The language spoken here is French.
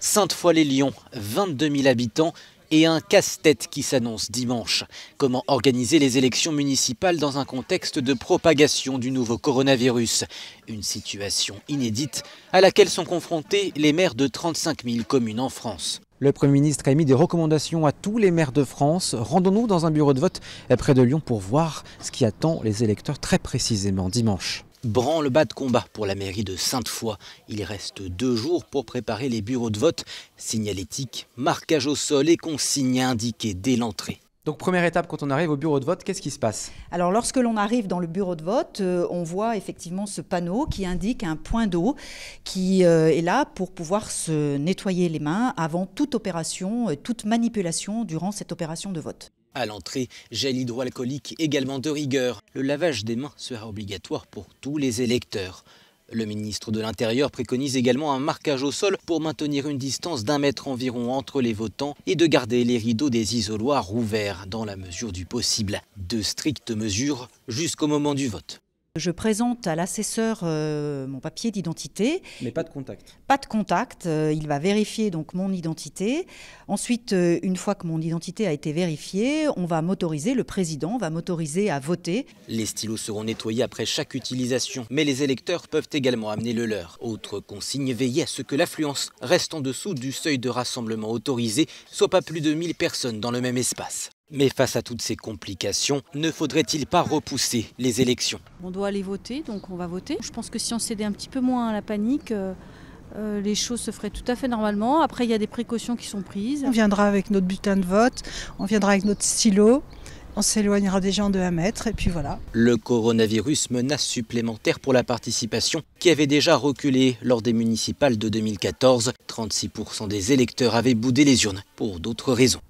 Sainte-Foy-les-Lyons, 22 000 habitants et un casse-tête qui s'annonce dimanche. Comment organiser les élections municipales dans un contexte de propagation du nouveau coronavirus? Une situation inédite à laquelle sont confrontés les maires de 35 000 communes en France. Le Premier ministre a émis des recommandations à tous les maires de France. Rendons-nous dans un bureau de vote près de Lyon pour voir ce qui attend les électeurs très précisément dimanche. Branle-bas de combat pour la mairie de Sainte-Foy. Il reste 2 jours pour préparer les bureaux de vote. Signalétique, marquage au sol et consignes indiquées dès l'entrée. Donc première étape quand on arrive au bureau de vote, qu'est-ce qui se passe? Alors lorsque l'on arrive dans le bureau de vote, on voit effectivement ce panneau qui indique un point d'eau qui est là pour pouvoir se nettoyer les mains avant toute opération, toute manipulation durant cette opération de vote. À l'entrée, gel hydroalcoolique également de rigueur. Le lavage des mains sera obligatoire pour tous les électeurs. Le ministre de l'Intérieur préconise également un marquage au sol pour maintenir une distance d'1 mètre environ entre les votants et de garder les rideaux des isoloirs ouverts dans la mesure du possible. De strictes mesures jusqu'au moment du vote. Je présente à l'assesseur mon papier d'identité. Mais pas de contact. Pas de contact. Il va vérifier donc mon identité. Ensuite, une fois que mon identité a été vérifiée, on va m'autoriser, le président va m'autoriser à voter. Les stylos seront nettoyés après chaque utilisation, mais les électeurs peuvent également amener le leur. Autre consigne, veiller à ce que l'affluence reste en dessous du seuil de rassemblement autorisé, soit pas plus de 1000 personnes dans le même espace. Mais face à toutes ces complications, ne faudrait-il pas repousser les élections? On doit aller voter, donc on va voter. Je pense que si on cédait un petit peu moins à la panique, les choses se feraient tout à fait normalement. Après, il y a des précautions qui sont prises. On viendra avec notre bulletin de vote, on viendra avec notre stylo. On s'éloignera des gens de 1 mètre et puis voilà. Le coronavirus, menace supplémentaire pour la participation qui avait déjà reculé lors des municipales de 2014. 36% des électeurs avaient boudé les urnes pour d'autres raisons.